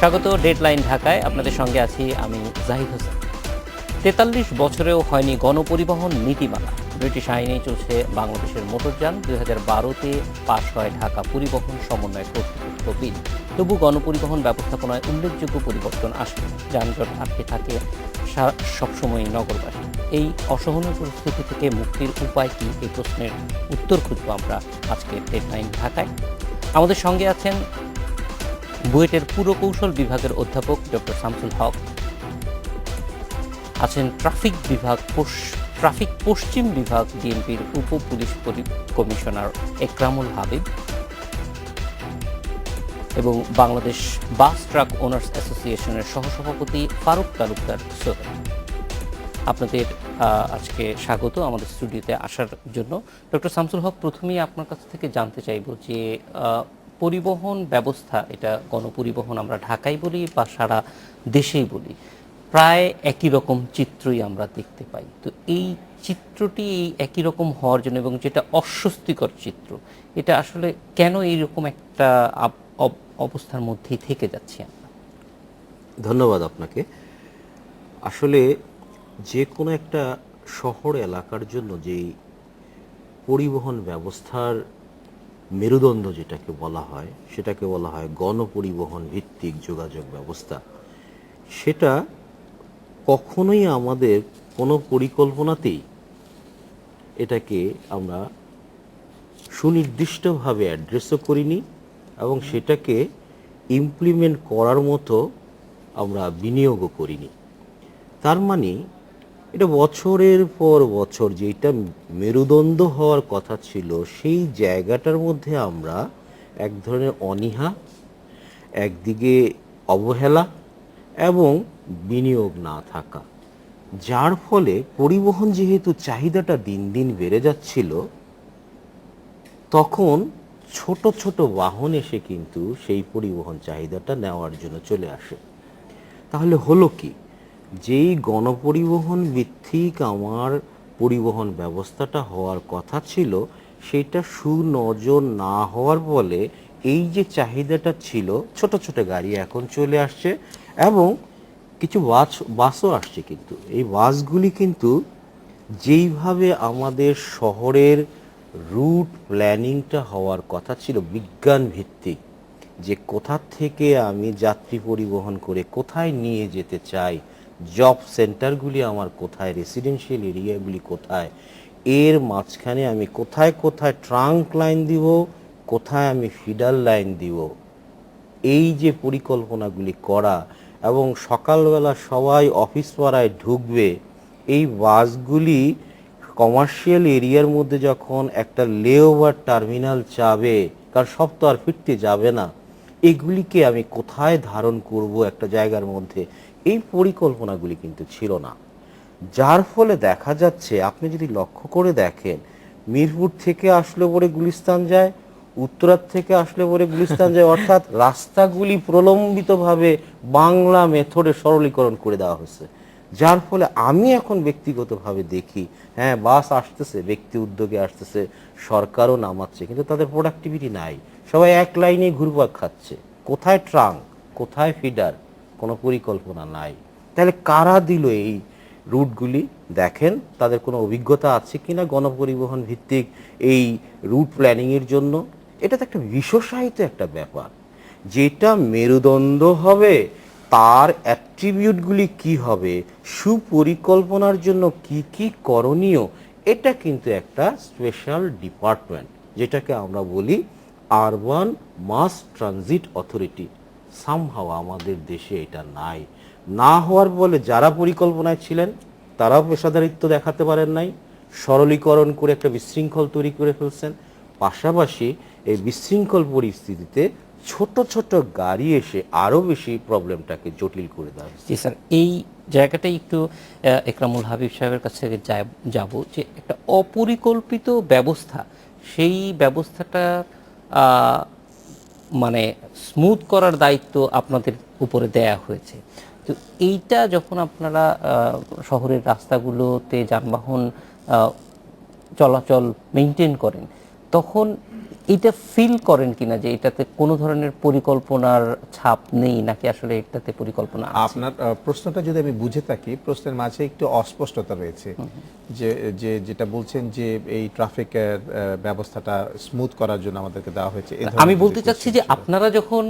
স্বাগত ডেডলাইন ঢাকায়। আপনাদের সঙ্গে আছি আমি জাহিদ হোসেন। ৪৩ বছরেও হয়নি গণপরিবহন নীতিমালা। ব্রিটিশ আইনেই চলছে বাংলাদেশের মোটরযান। ২০১২-তে পাশ হয় ঢাকা পরিবহন সমন্বয় কর্তৃপক্ষ বিল। তবু গণপরিবহন ব্যবস্থাপনায় উল্লেখযোগ্য পরিবর্তন আসে। যানজট আটকে থাকে সবসময়ই নগরবাসী। এই অসহনীয় পরিস্থিতি থেকে মুক্তির উপায় কি, এই প্রশ্নের উত্তর খুঁজব আমরা আজকে ডেডলাইন ঢাকায়। আমাদের সঙ্গে আছেন বুয়েটের পুরকৌশল বিভাগের অধ্যাপক ডক্টর শামসুল হক, আছেন ট্রাফিক পশ্চিম বিভাগ ডিএমপির উপ পুলিশ কমিশনার একরামুল হাবিব এবং বাংলাদেশ বাস ট্রাক ওনার্স অ্যাসোসিয়েশনের সহসভাপতি ফারুক তালুকদার সোহেল। আপনাদের আজকে স্বাগত আমাদের স্টুডিওতে আসার জন্য। ডক্টর শামসুল হক, প্রথমেই আপনার কাছ থেকে জানতে চাইব যে পরিবহন ব্যবস্থা, এটা গণপরিবহন আমরা ঢাকায় বলি বা সারা দেশেই বলি, প্রায় একই রকম চিত্রই আমরা দেখতে পাই। তো এই চিত্রটি এই একই রকম হওয়ার জন্য এবং যেটা অস্বস্তিকর চিত্র, এটা আসলে কেন এইরকম একটা অবস্থার মধ্যেই থেকে যাচ্ছি আমরা? ধন্যবাদ আপনাকে। আসলে যে কোনো একটা শহর এলাকার জন্য যেই পরিবহন ব্যবস্থার মেরুদণ্ড যেটাকে বলা হয়, সেটাকে বলা হয় গণপরিবহন ভিত্তিক যোগাযোগ ব্যবস্থা। সেটা কখনোই আমাদের কোনো পরিকল্পনাতেই এটাকে আমরা সুনির্দিষ্টভাবে অ্যাড্রেসও করিনি এবং সেটাকে ইমপ্লিমেন্ট করার মতো আমরা বিনিয়োগও করিনি। তার মানে এটা বছরের পর বছর যেটা মেরুদণ্ড হওয়ার কথা ছিল, সেই জায়গাটার মধ্যে আমরা এক ধরনের অনীহা, একদিকে অবহেলা এবং বিনিয়োগ না থাকা, যার ফলে পরিবহন যেহেতু চাহিদাটা দিন দিন বেড়ে যাচ্ছিল, তখন ছোট ছোট বাহন এসে কিন্তু সেই পরিবহন চাহিদাটা নেওয়ার জন্য চলে আসে। তাহলে হলো কি, যেই গণপরিবহন ভিত্তিক আমার পরিবহন ব্যবস্থাটা হওয়ার কথা ছিল, সেটা সুনজর না হওয়ার ফলে এই যে চাহিদাটা ছিল, ছোট ছোট গাড়ি এখন চলে আসছে এবং কিছু বাসও আসছে। কিন্তু এই বাসগুলি কিন্তু যেইভাবে আমাদের শহরের রুট প্ল্যানিংটা হওয়ার কথা ছিল বিজ্ঞান ভিত্তিক, যে কোথা থেকে আমি যাত্রী পরিবহন করে কোথায় নিয়ে যেতে চাই, জব সেন্টারগুলি আমার কোথায়, রেসিডেন্সিয়াল এরিয়াগুলি কোথায়, এর মাঝখানে আমি কোথায় কোথায় ট্রাঙ্ক লাইন দিব, কোথায় আমি ফিডার লাইন দিব, এই যে পরিকল্পনাগুলি করা এবং সকালবেলা সবাই অফিস পাড়ায় ঢুকবে, এই বাসগুলি কমার্শিয়াল এরিয়ার মধ্যে যখন একটা লেওভার টার্মিনাল চাবে, কারণ সব তো আর ফিরতে যাবে না, এগুলিকে আমি কোথায় ধারণ করব একটা জায়গার মধ্যে, এই পরিকল্পনাগুলি কিন্তু ছিল না। যার ফলে দেখা যাচ্ছে, আপনি যদি লক্ষ্য করে দেখেন, মিরপুর থেকে আসলে পরে গুলিস্তান যায়, উত্তরার থেকে আসলে পরে গুলিস্তান যায়, অর্থাৎ রাস্তাগুলি প্রলম্বিতভাবে বাংলা মেথডে সরলীকরণ করে দেওয়া হয়েছে। যার ফলে আমি এখন ব্যক্তিগতভাবে দেখি, হ্যাঁ বাস আসতেছে, ব্যক্তি উদ্যোগে আসতেছে, সরকারও নামাচ্ছে, কিন্তু তাদের প্রোডাক্টিভিটি নাই। সবাই এক লাইনে ঘুরপাক খাচ্ছে, কোথায় ট্রাঙ্ক, কোথায় ফিডার, কোনো পরিকল্পনা নাই। তাহলে কারা দিল এই রুটগুলি? দেখেন তাদের কোনো অভিজ্ঞতা আছে কিনা গণপরিবহন ভিত্তিক এই রুট প্ল্যানিংয়ের জন্য। এটা তো একটা বিশ্বসাহিত্য একটা ব্যাপার, যেটা মেরুদণ্ড হবে, তার অ্যাট্রিবিউটগুলি কি হবে, সুপরিকল্পনার জন্য কি কি করণীয়, এটা কিন্তু একটা স্পেশাল ডিপার্টমেন্ট, যেটাকে আমরা বলি urban mass transit authority. Somehow আমাদের দেশে এটা নাই। না হওয়ার ফলে যারা পরিকল্পনায় ছিলেন তারাও পেশাদারিত্ব দেখাতে পারেন নাই, সরলীকরণ করে একটা বিশৃঙ্খল তৈরি করে ফেলছেন। পাশাপাশি এই বিশৃঙ্খল পরিস্থিতিতে ছোট ছোট গাড়ি এসে আরও বেশি প্রবলেমটাকে জটিল করে দেয়। জি স্যার, এই জায়গাটাই একটু একরামুল হাবিব সাহেবের কাছে যাব, যে একটা অপরিকল্পিত ব্যবস্থা, সেই ব্যবস্থাটা মানে স্মুথ করার দায়িত্ব আপনাদের উপরে দেয়া হয়েছে। তো এইটা যখন আপনারা শহরের রাস্তাগুলোতে যানবাহন চলাচল মেনটেন করেন, তখন এটা ফিল করেন কিনা যে এটাতে কোনো ধরনের পরিকল্পনার ছাপ নেই, নাকি আসলে এটাতে পরিকল্পনা আছে? আপনার প্রশ্নটা যদি আমি বুঝে থাকি, প্রশ্নের মাঝে একটু অস্পষ্টতা রয়েছে। যেটা বলছেন যে এই ট্রাফিকের ব্যবস্থাটা স্মুথ করার জন্য আমাদেরকে দেওয়া হয়েছে, এই ধরনের আমি যদি বলতে চাচ্ছি যে question ছিল। আপনারা যখন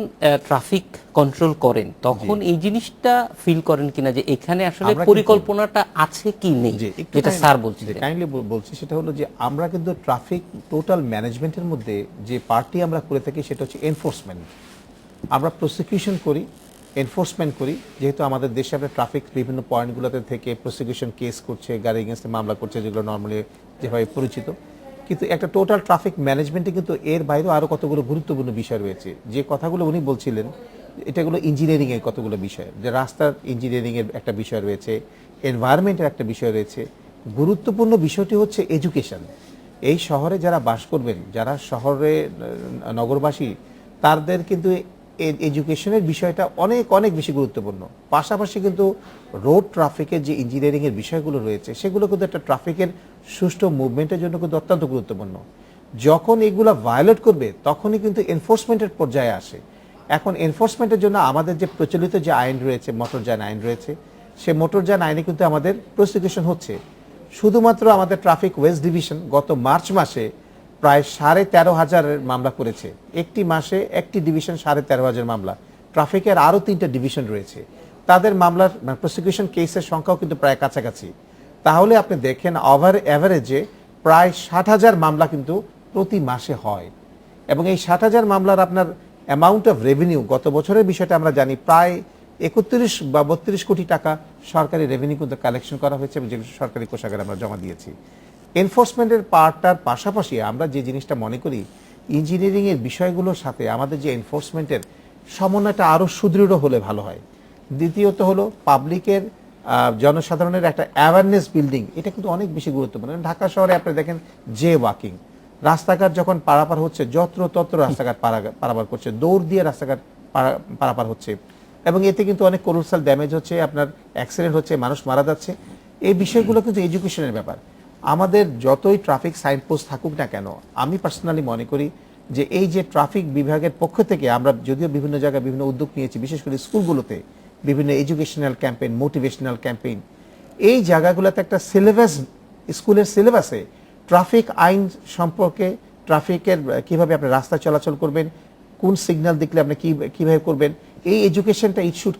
ট্রাফিক কন্ট্রোল করেন তখন এই জিনিসটা ফিল করেন কিনা যে এখানে আসলে আমরা কিন্তু- পরিকল্পনাটা আছে কি নেই, জি, একটু যেটা kind- স্যার বলছিলেন। যে কাইন্ডলি বলছি সেটা হলো যে আমরা কিন্তু ট্রাফিক টোটাল ম্যানেজমেন্টের মধ্যে যে পার্টি আমরা করে থাকি সেটা হচ্ছে এনফোর্সমেন্ট। আমরা প্রসিকিউশন করি, এনফোর্সমেন্ট করি, যেহেতু আমাদের দেশে আমরা ট্রাফিক বিভিন্ন পয়েন্টগুলোতে থেকে প্রসিকিউশন কেস করছে, গাড়ি এগেনস্টে মামলা করছে, যেগুলো নর্মালি যেভাবে পরিচিত। কিন্তু একটা টোটাল ট্রাফিক ম্যানেজমেন্টে কিন্তু এর বাইরেও আরও কতগুলো গুরুত্বপূর্ণ বিষয় রয়েছে, যে কথাগুলো উনি বলছিলেন এটাগুলো ইঞ্জিনিয়ারিং এর কতগুলো বিষয়, যে রাস্তার ইঞ্জিনিয়ারিং এর একটা বিষয় রয়েছে, এনভায়রনমেন্টের একটা বিষয় রয়েছে। গুরুত্বপূর্ণ বিষয়টি হচ্ছে এডুকেশন। এই শহরে যারা বাস করবেন, যারা শহরে নগরবাসী, তাদের কিন্তু এডুকেশনের বিষয়টা অনেক অনেক বেশি গুরুত্বপূর্ণ। পাশাপাশি কিন্তু রোড ট্রাফিকের যে ইঞ্জিনিয়ারিং এর বিষয়গুলো রয়েছে সেগুলো কিন্তু একটা ট্রাফিকের সুষ্ঠু মুভমেন্টের জন্য কিন্তু অত্যন্ত গুরুত্বপূর্ণ। যখন এগুলো ভায়োলেট করবে তখনই কিন্তু এনফোর্সমেন্টের পর্যায়ে আসে। এখন এনফোর্সমেন্টের জন্য আমাদের যে প্রচলিত যে আইন রয়েছে, মোটরযান আইন রয়েছে, সে মোটরযান আইনে কিন্তু আমাদের প্রসিকিউশন হচ্ছে। শুধুমাত্র আমাদের ট্রাফিক ওয়েস্ট ডিভিশন গত মার্চ মাসে প্রায় 13,500 মামলা করেছে। একটি মাসে একটি ডিভিশন 13,500 মামলা। ট্রাফিকের আরও 3টা ডিভিশন রয়েছে, তাদের মামলার প্রসিকিউশন কেসের সংখ্যাও কিন্তু প্রায় কাছাকাছি। তাহলে আপনি দেখেন অ্যাভারেজে প্রায় 60,000 মামলা কিন্তু প্রতি মাসে হয়। এবং এই 60,000 মামলার আপনার অ্যামাউন্ট অফ রেভিনিউ, গত বছরের বিষয়টা আমরা জানি, প্রায় 31 বা 32 কোটি টাকা সরকারি রেভিনিউ কিন্তু কালেকশন করা হয়েছে, এবং যেগুলো সরকারি কোষাগারে আমরা জমা দিয়েছি। এনফোর্সমেন্টের পার্টটার পাশাপাশি আমরা যে জিনিসটা মনে করি, ইঞ্জিনিয়ারিং এর বিষয়গুলোর সাথে আমাদের যে এনফোর্সমেন্টের সমন্বয়টা আরও সুদৃঢ় হলে ভালো হয়। দ্বিতীয়ত হলো পাবলিকের জনসাধারণের একটা অ্যাওয়ারনেস বিল্ডিং, এটা কিন্তু অনেক বেশি গুরুত্বপূর্ণ। ঢাকা শহরে আপনি দেখেন জে ওয়াকিং, রাস্তাঘাট যখন পারাপার হচ্ছে যত্র রাস্তাঘাট পারাপার করছে, দৌড় দিয়ে রাস্তাঘাট পারাপার হচ্ছে, এবং এতে কিন্তু অনেক কোলোসাল ড্যামেজ হচ্ছে, আপনার অ্যাক্সিডেন্ট হচ্ছে, মানুষ মারা যাচ্ছে। এই বিষয়গুলো কিন্তু এডুকেশনের ব্যাপার। আমাদের যতই ট্রাফিক সাইনপোস্ট থাকুক না কেন, আমি পার্সোনালি মনে করি যে এই যে ট্রাফিক বিভাগের পক্ষ থেকে আমরা যদিও বিভিন্ন জায়গায় বিভিন্ন উদ্যোগ নিয়েছি, বিশেষ করে স্কুলগুলোতে বিভিন্ন এডুকেশনাল ক্যাম্পেইন, মোটিভেশনাল ক্যাম্পেইন, এই জায়গাগুলোতে একটা সিলেবাস, স্কুলের সিলেবাসে ট্রাফিক আইন সম্পর্কে, ট্রাফিকের কিভাবে আপনি রাস্তা চলাচল করবেন, কোন সিগন্যাল দেখলে আপনি কিভাবে করবেন, এই এডুকেশনটা it should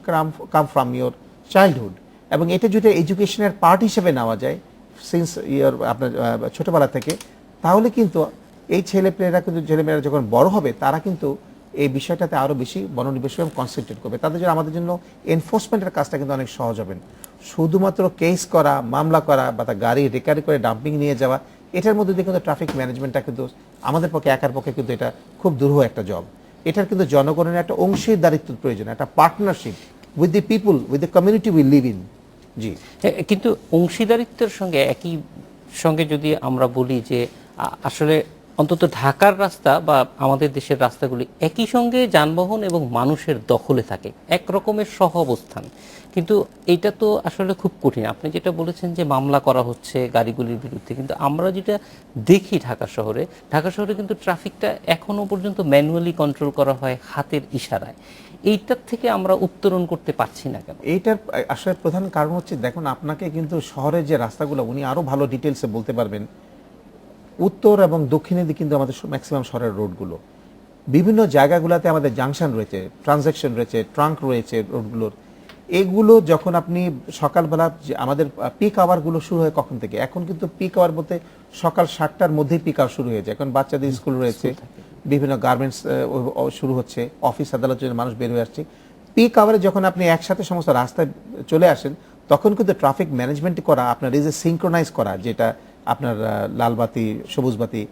come from your childhood. এবং এটা যদি এডুকেশনের পার্ট হিসেবে নেওয়া যায় সিন্স ইয়ার আপনার ছোটবেলা থেকে, তাহলে কিন্তু এই ছেলেমেয়েরা যখন বড় হবে তারা কিন্তু এই বিষয়টাতে আরও বেশি মনোনিবেশ এবং কনসেন্ট্রেট করবে। তাদের জন্য, আমাদের জন্য এনফোর্সমেন্টের কাজটা কিন্তু অনেক সহজ হবে। শুধুমাত্র কেস করা, মামলা করা, বা তার গাড়ি রিকারি করে ডাম্পিং নিয়ে যাওয়া, এটার মধ্যে দিয়ে কিন্তু ট্রাফিক ম্যানেজমেন্টটা কিন্তু আমাদের পক্ষে, একার পক্ষে কিন্তু এটা খুব দুরূহ একটা জব। এটার কিন্তু জনগণের একটা অংশীদারিত্ব প্রয়োজন, একটা partnership with the people, with the community we live in. জি, কিন্তু অংশীদারিত্বের সঙ্গে একই সঙ্গে যদি আমরা বলি যে আসলে অন্তত ঢাকার রাস্তা বা আমাদের দেশের রাস্তাগুলি একই সঙ্গে যানবাহন এবং মানুষের দখলে থাকে, এক রকমের সহ অবস্থান, কিন্তু এটা তো আসলে খুব কঠিন। আপনি যেটা বলেছেন যে মামলা করা হচ্ছে গাড়িগুলির বিরুদ্ধে, কিন্তু আমরা যেটা দেখি ঢাকা শহরে কিন্তু ট্রাফিকটা এখনো পর্যন্ত ম্যানুয়ালি কন্ট্রোল করা হয় হাতের ইশারায়। এইটার থেকে আমরা উত্তরণ করতে পারছি না কেন? এইটার আসলে প্রধান কারণ হচ্ছে, দেখুন আপনাকে কিন্তু শহরের যে রাস্তাগুলো, উনি আরো ভালো ডিটেলসে বলতে পারবেন, উত্তর এবং দক্ষিণে দিকে কিন্তু আমাদের ম্যাক্সিমাম শহরের রোডগুলো, বিভিন্ন জায়গাগুলোতে আমাদের জাংশন রয়েছে, ট্রানজ্যাকশন রয়েছে, ট্রাঙ্ক রয়েছে রোডগুলোর। এগুলো যখন আপনি সকালবেলা, আমাদের পিক আওয়ারগুলো শুরু হয় কখন থেকে? এখন কিন্তু পিক আওয়ার বলতে সকাল 7টার মধ্যেই পিক আওয়ার শুরু হয়ে যায়। এখন বাচ্চাদের স্কুল রয়েছে, বিভিন্ন গার্মেন্টস শুরু হচ্ছে, অফিস আদালত জন্য মানুষ বের হয়ে আসছে। পিক আওয়ারে যখন আপনি একসাথে সমস্ত রাস্তায় চলে আসেন, তখন কিন্তু ট্রাফিক ম্যানেজমেন্ট করা, আপনার এই যে সিঙ্ক্রোনাইজ করা, যেটা আপনার লাল বাতি, সবুজ বাতি,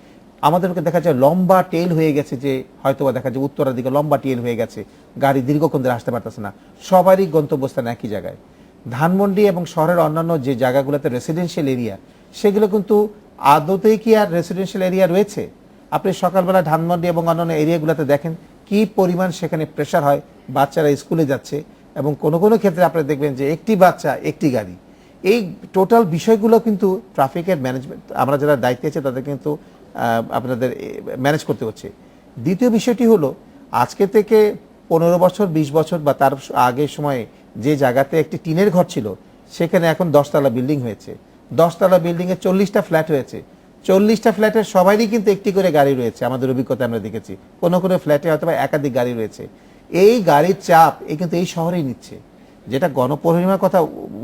আমাদেরকে দেখা যায় লম্বা টেল হয়ে গেছে, যে হয়তোবা দেখা যায় উত্তরের দিকে লম্বা টেল হয়ে গেছে, গাড়ি দীর্ঘক্ষণ ধরে আসতে পারতেছে না, সবারই গন্তব্যস্থান একই জায়গায়। ধানমন্ডি এবং শহরের অন্যান্য যে জায়গাগুলোতে রেসিডেন্সিয়াল এরিয়া, সেগুলো কিন্তু আদতেই কি আর রেসিডেন্সিয়াল এরিয়া রয়েছে? আপনি সকালবেলা ধানমন্ডি এবং অন্যান্য এরিয়াগুলোতে দেখেন কি পরিমাণ সেখানে প্রেশার হয়, বাচ্চারা স্কুলে যাচ্ছে, এবং কোনো কোনো ক্ষেত্রে আপনারা দেখবেন যে একটি বাচ্চা একটি গাড়ি। এই টোটাল বিষয়গুলো কিন্তু ট্রাফিকের ম্যানেজমেন্ট, আমরা যারা দায়িত্বে আছে তাদের কিন্তু আপনাদের ম্যানেজ করতে হচ্ছে। দ্বিতীয় বিষয়টি হলো আজকে থেকে 15 বছর 20 বছর বা তার আগের সময়ে যে জায়গাতে একটি টিনের ঘর ছিল সেখানে এখন 10তলা বিল্ডিং হয়েছে। 10তলা বিল্ডিংয়ে 40টা ফ্ল্যাট হয়েছে। 40টা ফ্ল্যাটের সবারই কিন্তু একটি করে গাড়ি রয়েছে। আমাদের অভিজ্ঞতা আমরা দেখেছি কোনো কোনো ফ্ল্যাটে হয়তো বা একাধিক গাড়ি রয়েছে। এই গাড়ির চাপ কিন্তু এই শহরেই নিচ্ছে। যেটা গণপরিবহনের কথা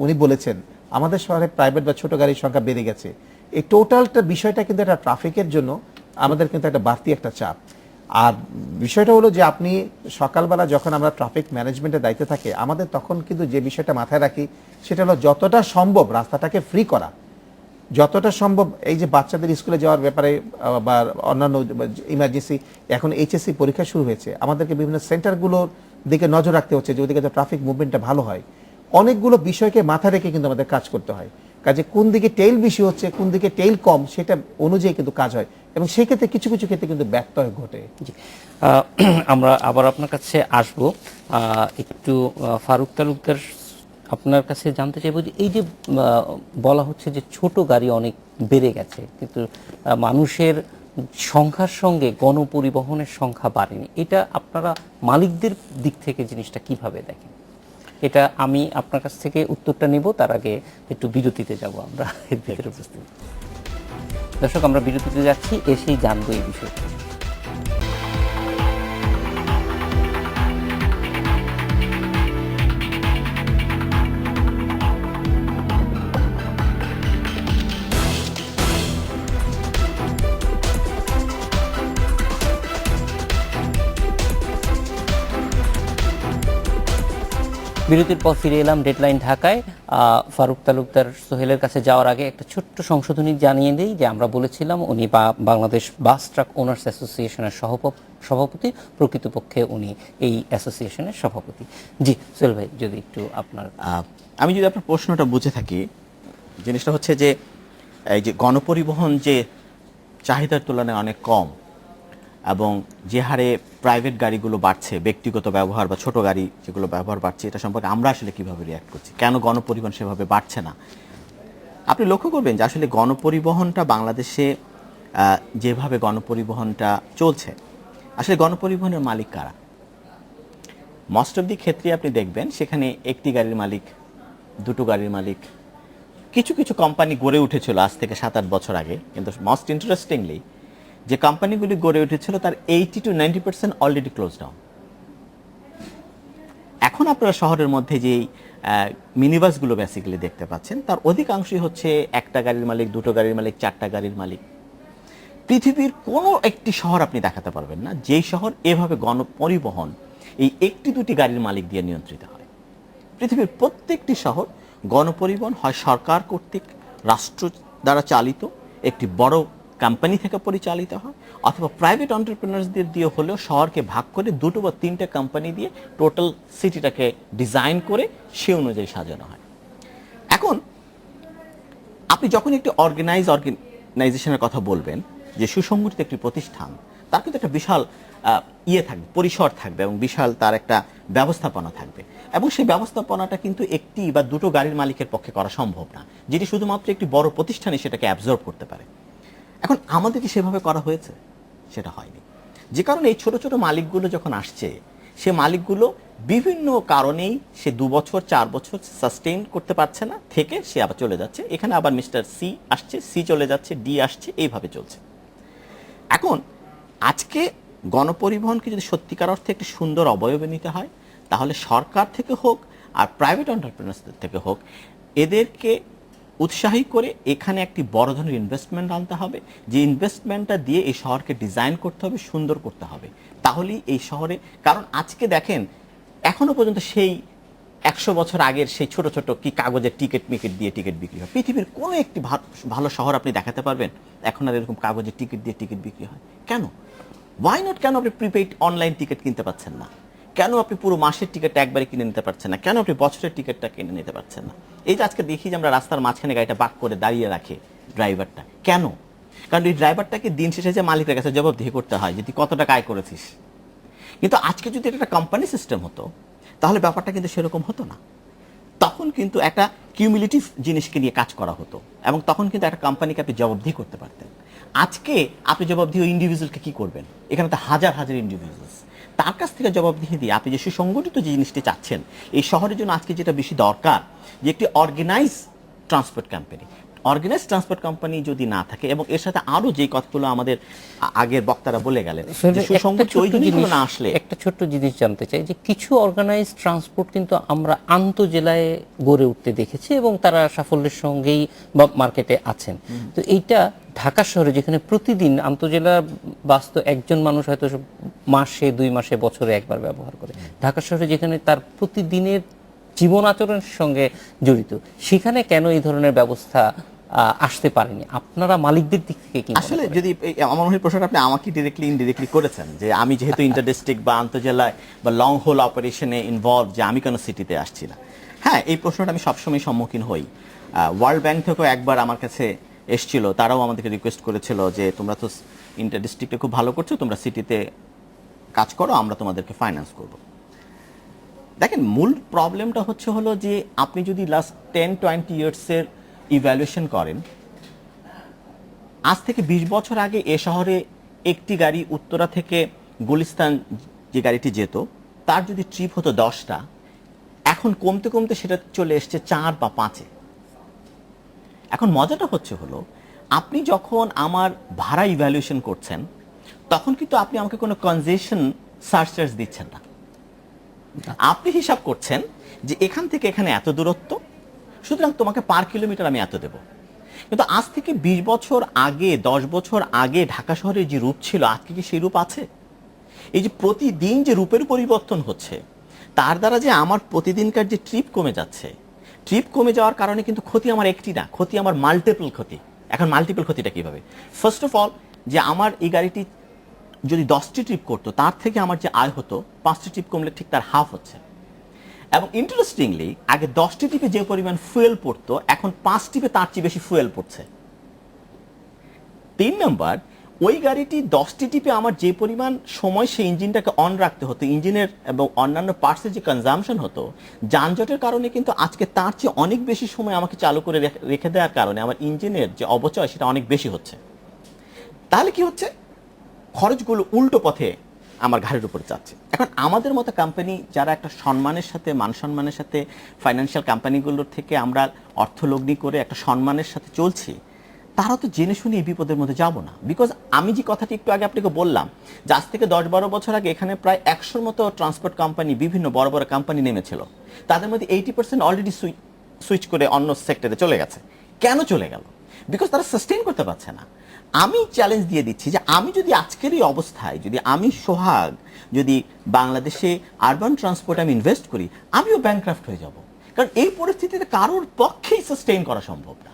উনি বলেছেন, আমাদের শহরে প্রাইভেট বা ছোট গাড়ির সংখ্যা বেড়ে গেছে। এই টোটালটা বিষয়টা কিন্তু একটা ট্রাফিকের জন্য আমাদের কিন্তু একটা বাড়তি একটা চাপ। আর বিষয়টা হলো যে আপনি সকালবেলা যখন আমরা ট্রাফিক ম্যানেজমেন্টের দায়িত্বে থাকে আমাদের তখন কিন্তু যে বিষয়টা মাথায় রাখি সেটা হলো যতটা সম্ভব রাস্তাটাকে ফ্রি করা, যতটা সম্ভব এই যে বাচ্চাদের স্কুলে যাওয়ার ব্যাপারে বা অন্যান্য ইমার্জেন্সি, এখন এইচএসসি পরীক্ষা শুরু হয়েছে, আমাদেরকে বিভিন্ন সেন্টারগুলোর দিকে নজর রাখতে হচ্ছে যে ওদিকে ট্রাফিক মুভমেন্টটা ভালো হয়। অনেকগুলো বিষয়কে মাথায় রেখে কিন্তু আমাদের কাজ করতে হয়। কাজে কোন দিকে টেইল বেশি হচ্ছে কোন দিকে টেইল কম সেটা অনুযায়ী কিন্তু কাজ হয়, এবং সেই ক্ষেত্রে কিছু কিছু ক্ষেত্রে কিন্তু ব্যত্যয় ঘটে। জি, আমরা আবার আপনার কাছে আসবো। একটু ফারুক তালুকদার, আপনার কাছে জানতে চাইবো যে এই যে বলা হচ্ছে যে ছোট গাড়ি অনেক বেড়ে গেছে কিন্তু মানুষের সংখ্যার সঙ্গে গণপরিবহনের সংখ্যা বাড়েনি, এটা আপনারা মালিকদের দিক থেকে জিনিসটা কিভাবে দেখেন? এটা আমি আপনার কাছ থেকে উত্তরটা নেব, তার আগে একটু বিরতিতে যাব আমরা এর ভিতরে উপস্থিত। দর্শক, আমরা বিরতিতে যাচ্ছি, এসেই জানবো এই বিষয়টা। বিরতির পর ফিরে এলাম ডেডলাইন ঢাকায়। ফারুক তালুকদার সোহেলের কাছে যাওয়ার আগে একটা ছোট্ট সংশোধনী জানিয়ে দিই যে আমরা বলেছিলাম উনি বাংলাদেশ বাস ট্রাক ওনার্স অ্যাসোসিয়েশনের সভাপতি, প্রকৃতপক্ষে উনি এই অ্যাসোসিয়েশনের সভাপতি। জি সোহেল ভাই, যদি একটু আপনার আমি যদি আপনার প্রশ্নটা বুঝে থাকি, জিনিসটা হচ্ছে যে এই যে গণপরিবহন যে চাহিদার তুলনায় অনেক কম এবং যে হারে প্রাইভেট গাড়িগুলো বাড়ছে, ব্যক্তিগত ব্যবহার বা ছোট গাড়ি যেগুলো ব্যবহার বাড়ছে, এটা সম্পর্কে আমরা আসলে কিভাবে রিয়াক্ট করছি, কেন গণপরিবহন সেভাবে বাড়ছে না? আপনি লক্ষ্য করবেন যে আসলে গণপরিবহনটা বাংলাদেশে যেভাবে গণপরিবহনটা চলছে, আসলে গণপরিবহনের মালিক কারা? মোস্ট অফ দি ক্ষেত্রে আপনি দেখবেন সেখানে একটি গাড়ির মালিক, দুটো গাড়ির মালিক, কিছু কিছু কোম্পানি গড়ে উঠেছিল আজ থেকে 7-8 বছর আগে, কিন্তু মোস্ট ইন্টারেস্টিংলি যে কোম্পানিগুলি গড়ে উঠেছিল তার 80 to 90% অলরেডি ক্লোজ ডাউন। এখন আপনারা শহরের মধ্যে যেই মিনিবাসগুলো বেসিক্যালি দেখতে পাচ্ছেন তার অধিকাংশই হচ্ছে একটা গাড়ির মালিক, দুটো গাড়ির মালিক, চারটা গাড়ির মালিক। পৃথিবীর কোনো একটি শহর আপনি দেখাতে পারবেন না যেই শহর এভাবে গণপরিবহন এই একটি দুটি গাড়ির মালিক দিয়ে নিয়ন্ত্রিত হয়। পৃথিবীর প্রত্যেকটি শহর গণপরিবহন হয় সরকার কর্তৃক রাষ্ট্র দ্বারা চালিত একটি বড় কোম্পানি থেকে পরিচালিত হয়, অথবা প্রাইভেট এন্টারপ্রেনার্সদের দিয়ে হলেও শহরকে ভাগ করে দুটো বা তিনটে কোম্পানি দিয়ে টোটাল সিটিটাকে ডিজাইন করে সে অনুযায়ী সাজানো হয়। এখন আপনি যখন একটি অর্গানাইজেশনের কথা বলবেন, যে সুসংগঠিত একটি প্রতিষ্ঠান, তার কিন্তু একটা বিশাল থাকবে, পরিসর থাকবে এবং বিশাল তার একটা ব্যবস্থাপনা থাকবে, এবং সেই ব্যবস্থাপনাটা কিন্তু একটি বা দুটো গাড়ির মালিকের পক্ষে করা সম্ভব না, যেটি শুধুমাত্র একটি বড় প্রতিষ্ঠানে সেটাকে অ্যাবজর্ব করতে পারে। এখন আমাদের কি সেভাবে করা হয়েছে? সেটা হয়নি। যে কারণে এই ছোট ছোট মালিকগুলো যখন আসছে, সে মালিকগুলো বিভিন্ন কারণেই সে 2 বছর 4 বছর সাস্টেইন করতে পারছে না, থেকে সে আবার চলে যাচ্ছে। এখানে আবার মিস্টার সি আসছে, সি চলে যাচ্ছে, ডি আসছে, এইভাবে চলছে। এখন আজকে গণপরিবহনকে যদি সত্যিকার অর্থে একটি সুন্দর অবয়বে নিতে হয়, তাহলে সরকার থেকে হোক আর প্রাইভেট এন্টারপ্রেনার্সদের থেকে হোক, এদেরকে উৎসাহী করে এখানে একটি বড় ধরনের ইনভেস্টমেন্ট আনতে হবে, যে ইনভেস্টমেন্টটা দিয়ে এই শহরকে ডিজাইন করতে হবে, সুন্দর করতে হবে। তাহলেই এই শহরে, কারণ আজকে দেখেন এখনো পর্যন্ত সেই 100 বছর আগের সেই ছোট ছোট কি কাগজের টিকিট দিয়ে টিকিট বিক্রি হয়। পৃথিবীর কোনো একটি ভালো শহর আপনি দেখাতে পারবেন এখন আর এরকম কাগজের টিকিট দিয়ে টিকিট বিক্রি হয়? কেন? Why not? কেন আপনি প্রিপেইড অনলাইন টিকিট কিনতে পারছেন না? কেন আপনি পুরো মাসের টিকিটটা একবারে কিনে নিতে পারছেন না? কেন আপনি বছরের টিকিটটা কিনে নিতে পারছেন না? এই যে আজকে দেখি যে আমরা রাস্তার মাঝখানে গাড়িটা বাক করে দাঁড়িয়ে রাখে ড্রাইভারটা, কেন? কারণ এই ড্রাইভারটাকে দিন শেষে যে মালিকের কাছে জবাবদিহি করতে হয় যে তুই কত টাকা আয় করেছিস। কিন্তু আজকে যদি এটা একটা কোম্পানি সিস্টেম হতো, তাহলে ব্যাপারটা কিন্তু সেরকম হতো না। তখন কিন্তু একটা কিউমুলেটিভ জিনিসকে নিয়ে কাজ করা হতো, এবং তখন কিন্তু একটা কোম্পানিকে আপনি জবাবদিহি করতে পারতেন। আজকে আপনি জবাবদিহি ওই ইন্ডিভিজুয়ালকে কি করবেন? এখানে তো হাজার হাজার ইন্ডিভিজুয়ালস, তার কাছ থেকে জবাবদিহি দিয়ে আপনি যে সুসংগঠিত যে জিনিসটি চাচ্ছেন এই শহরের জন্য আজকে যেটা বেশি দরকার, যে একটি organise transport company. Organise transport company যদি না থাকে, এবং এর সাথে আরো যে কথাগুলো আমাদের আগের বক্তারা বলে গেলেন, যে সুসংগঠিত ওই জিনিসগুলো না আসলে। একটা ছোট্ট জিনিস জানতে চাই যে কিছু অর্গানাইজ ট্রান্সপোর্ট কিন্তু আমরা আন্তঃজেলায় গড়ে উঠতে দেখেছি এবং তারা সাফল্যের সঙ্গেই মার্কেটে আছেন। তো এইটা ঢাকা শহরে যেখানে প্রতিদিন আন্তঃজেলা বাস তো একজন মানুষ হয়তো মাসে 2 মাসে বছরে একবার ব্যবহার করে, ঢাকা শহরে যেখানে তার প্রতিদিনের জীবন আচরণের সঙ্গে জড়িত, সেখানে কেন এই ধরনের ব্যবস্থা আসতে পারেনি? আপনারা মালিকদের দিক থেকে কি আসলে যদি আমার মনে হয় প্রশ্নটা আপনি আমাকে ডিরেক্টলি ইনডিরেক্টলি করেছেন, যে আমি যেহেতু ইন্টার ডিস্ট্রিক্ট বা আন্তঃজেলায় বা লং হোল অপারেশনে ইনভলভ, যে আমি কেন সিটিতে আসছি না। হ্যাঁ, এই প্রশ্নটা আমি সবসময় সম্মুখীন হই। ওয়ার্ল্ড ব্যাংক থেকেও একবার আমার কাছে এসেছিল, তারাও আমাদেরকে রিকোয়েস্ট করেছিল যে তোমরা তো ইন্টার ডিস্ট্রিক্টে খুব ভালো করছো, তোমরা সিটিতে কাজ করো, আমরা তোমাদেরকে ফাইন্যান্স করব। দেখেন, মূল প্রবলেমটা হলো যে আপনি যদি লাস্ট 10-20 ইয়ার্সের ইভ্যালুয়েশন করেন, আজ থেকে 20 বছর আগে এ শহরে একটি গাড়ি উত্তরা থেকে গুলিস্তান যে গাড়িটি যেত, তার যদি ট্রিপ হতো 10টা, এখন কমতে কমতে সেটা চলে এসছে 4 বা 5-এ। এখন মজাটা হলো আপনি যখন আমার ভাড়া ইভ্যালুয়েশন করছেন, তখন কিন্তু আপনি আমাকে কোনো কনজেশন সারচার্জ দিচ্ছেন না। আপনি হিসাব করছেন যে এখান থেকে এখানে এত দূরত্ব, সুতরাং তোমাকে পার কিলোমিটার আমি এত দেব। কিন্তু আজ থেকে 20 বছর আগে, 10 বছর আগে ঢাকা শহরের যে রূপ ছিল, আজকে কি সেই রূপ আছে? এই যে প্রতিদিন যে রূপের পরিবর্তন হচ্ছে, তার দ্বারা যে আমার প্রতিদিনকার যে ট্রিপ কমে যাচ্ছে, ট্রিপ কমে যাওয়ার কারণে কিন্তু ক্ষতি আমার একটি না, ক্ষতি আমার মাল্টিপল ক্ষতি। এখন মাল্টিপল ক্ষতিটা কিভাবে? ফার্স্ট অফ অল, যে আমার এই গাড়িটি যদি 10টি ট্রিপ করতো, তার থেকে আমার যে আয় হতো 5টি ট্রিপ কমলে ঠিক তার হাফ হচ্ছে। এবং ইন্টারেস্টিংলি, আগে 10টি ট্রিপে যে পরিমাণ ফুয়েল পড়তো, এখন 5 ট্রিপে তার চেয়ে বেশি ফুয়েল পড়ছে। 3 নাম্বার, ওই গাড়িটি 10টি ট্রিপে আমার যে পরিমাণ সময় সেই ইঞ্জিনটাকে অন রাখতে হতো, ইঞ্জিনের এবং অন্যান্য পার্টসের যে কনজামশন হতো, যানজটের কারণে কিন্তু আজকে তার চেয়ে অনেক বেশি সময় আমাকে চালু করে রেখে দেওয়ার কারণে আমার ইঞ্জিনের যে অবচয় সেটা অনেক বেশি হচ্ছে। তাহলে কি হচ্ছে? খরচগুলো উল্টো পথে আমার ঘাড়ের উপরে যাচ্ছে। এখন আমাদের মতো কোম্পানি যারা একটা সম্মানের সাথে, মান সম্মানের সাথে ফাইন্যান্সিয়াল কোম্পানিগুলোর থেকে আমরা অর্থলগ্নি করে একটা সম্মানের সাথে চলছি, তারা তো জেনে শুনে এই বিপদের মধ্যে যাব না। বিকজ আমি যে কথাটি একটু আগে আপনাকে বললাম, যে আজ থেকে 10-12 বছর আগে এখানে প্রায় 100-র মতো ট্রান্সপোর্ট কোম্পানি, বিভিন্ন বড় বড় কোম্পানি নেমেছিল। তাদের মধ্যে 80% অলরেডি সুইচ করে অন্য সেক্টরে চলে গেছে। কেন চলে গেল? বিকজ তারা সাস্টেইন করতে পারছে না। আমি চ্যালেঞ্জ দিয়ে দিচ্ছি যে আমি যদি আজকের এই অবস্থায়, যদি আমি সোহাগ, যদি বাংলাদেশে আরবান ট্রান্সপোর্টে আমি ইনভেস্ট করি, আমিও ব্যাংকক্রাফট হয়ে যাব। কারণ এই পরিস্থিতিতে কারোর পক্ষেই সাস্টেইন করা সম্ভব না।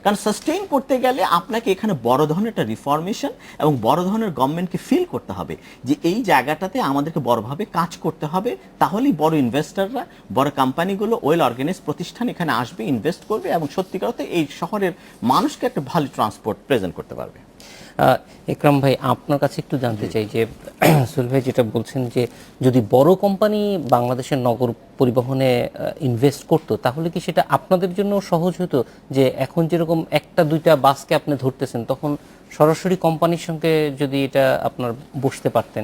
কারণ সাস্টেইন করতে গেলে আপনাকে এখানে বড় ধরনের একটা রিফর্মেশন এবং বড় ধরনের গভর্নমেন্টকে ফিল করতে হবে যে এই জায়গাটাতে আমাদেরকে বড়ভাবে কাজ করতে হবে। তাহলেই বড় ইনভেস্টররা, বড় কোম্পানিগুলো, ওয়েল অর্গানাইজ প্রতিষ্ঠান এখানে আসবে, ইনভেস্ট করবে এবং সত্যিকার অর্থে এই শহরের মানুষকে একটা ভালো ট্রান্সপোর্ট প্রেজেন্ট করতে পারবে। একরাম ভাই, আপনার কাছে একটু জানতে চাই যে সুহেল ভাই যেটা বলছেন যে যদি বড় কোম্পানি বাংলাদেশের নগর পরিবহনে ইনভেস্ট করতো, তাহলে কি সেটা আপনাদের জন্য সহজ হতো? যে এখন যেরকম 1-2টা বাসকে আপনি ধরতেছেন, তখন সরাসরি কোম্পানির সঙ্গে যদি এটা আপনার বসতে পারতেন?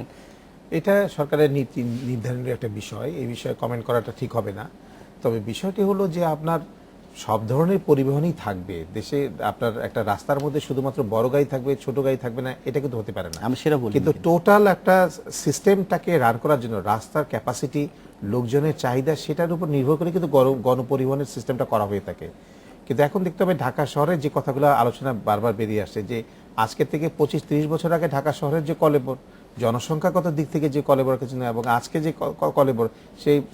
এটা সরকারের নীতি নির্ধারণের একটা বিষয়, এই বিষয়ে কমেন্ট করাটা ঠিক হবে না। তবে বিষয়টি হলো যে আপনার সব ধরনের পরিবহনই থাকবে দেশে। আপনার একটা রাস্তার মধ্যে শুধুমাত্র বড় গাড়ি থাকবে, ছোট গাড়ি থাকবে না, এটা কিন্তু হতে পারে না। আমি সেটা বলি, কিন্তু টোটাল একটা সিস্টেমটাকে রান করার জন্য রাস্তার ক্যাপাসিটি, লোকজনের চাহিদা, সেটার উপর নির্ভর করে কিন্তু গণপরিবহনের সিস্টেমটা করা হয়ে থাকে। কিন্তু এখন দেখতে হবে ঢাকা শহরের যে কথাগুলো আলোচনা বারবার বেরিয়ে আসছে, যে আজকে থেকে 25-30 বছর আগে ঢাকা শহরের যে কলেবর, জনসংখ্যাগত দিক থেকে যে কলেবর কিছু না, এবং আজকে যে কলেবর,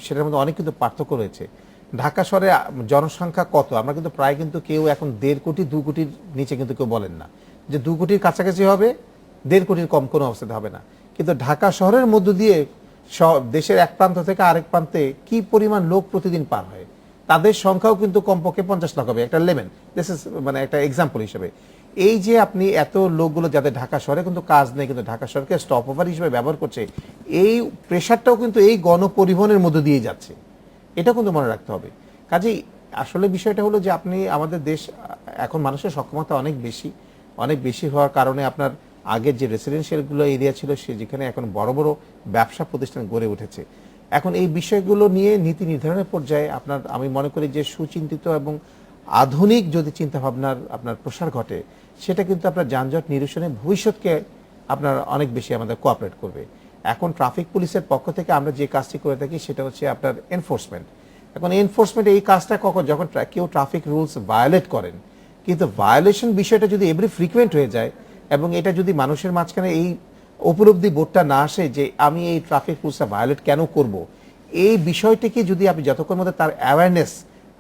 সেটার মধ্যে অনেক কিন্তু পার্থক্য রয়েছে। ঢাকা শহরে জনসংখ্যা কত, আমরা কিন্তু প্রায় কিন্তু কেউ এখন 1.5 কোটি 2 কোটির নিচে কিন্তু কেউ বলেন না যে 2 কোটির কাছাকাছি হবে, 1.5 কোটির কম কোনো অবস্থাতে হবে না। কিন্তু ঢাকা শহরের মধ্য দিয়ে দেশের এক প্রান্ত থেকে আরেক প্রান্তে কি পরিমাণ লোক প্রতিদিন পার হয়, তাদের সংখ্যাও কিন্তু কমপক্ষে 50 লাখ হবে। একটা লেভেল, দিস ইজ মানে একটা এক্সাম্পল হিসেবে। এই যে আপনি এত লোকগুলো যাদের ঢাকা শহরে কিন্তু কাজ নেই, কিন্তু ঢাকা শহরকে স্টপ ওভার হিসেবে ব্যবহার করছে, এই প্রেশারটাও কিন্তু এই গণপরিবহনের মধ্য দিয়ে যাচ্ছে। এটা কিন্তু মনে রাখতে হবে। কাজেই আসলে বিষয়টা হলো যে আপনি, আমাদের দেশ এখন মানুষের সক্ষমতা অনেক বেশি, অনেক বেশি হওয়ার কারণে আপনার আগের যে রেসিডেন্সিয়ালগুলো এরিয়া ছিল সে যেখানে এখন বড় বড় ব্যবসা প্রতিষ্ঠান গড়ে উঠেছে। এখন এই বিষয়গুলো নিয়ে নীতি নির্ধারণের পর্যায়ে আপনার আমি মনে করি যে সুচিন্তিত এবং আধুনিক যদি চিন্তাভাবনার আপনার প্রসার ঘটে, সেটা কিন্তু আপনার যানজট নিরসনে ভবিষ্যৎকে আপনার অনেক বেশি আমাদের কোঅপারেট করবে। এখন ট্রাফিক পুলিশের পক্ষ থেকে আমরা যে কাজটি করে থাকি সেটা হচ্ছে আপনার এনফোর্সমেন্ট। এখন এনফোর্সমেন্ট এই কাজটা যখন কেউ ট্রাফিক রুলস ভায়োলেট করেন, কিন্তু ভায়োলেশন বিষয়টা যদি এভরি ফ্রিকুয়েন্ট হয়ে যায় এবং এটা যদি মানুষের মাঝখানে এই উপলব্ধি বোধটা না আসে যে আমি এই ট্রাফিক রুলসটা ভায়োলেট কেন করব, এই বিষয়টিকে যদি আপনি যতক্ষণ মধ্যে তার অ্যাওয়ারনেস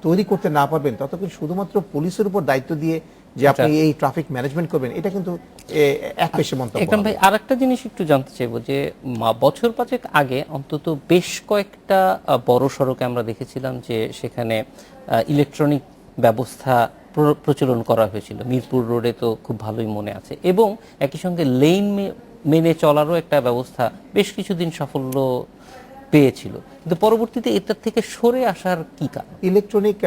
তৈরি করতে না পারবেন, ততক্ষণ শুধুমাত্র পুলিশের উপর দায়িত্ব দিয়ে যে আপনি এই ট্রাফিক ম্যানেজমেন্ট করবেন, এটা কিন্তু এক পেশে মন্তব্য একদম হবে। ভাই, আরেকটা জিনিস একটু জানতে চাইবো যে বছর পাঁচেক আগে অন্তত বেশ কয়েকটা বড় সড়কে আমরা দেখেছিলাম যে সেখানে ইলেকট্রনিক ব্যবস্থা প্রচলন করা হয়েছিল। মিরপুর রোডে তো খুব ভালোই মনে আছে, এবং একই সঙ্গে লেন মেনে চলারও একটা ব্যবস্থা বেশ কিছুদিন সাফল্য পেয়েছিল, কিন্তু পরবর্তীতে এটার থেকে সরে আসার কি কারণ? ইলেকট্রনিক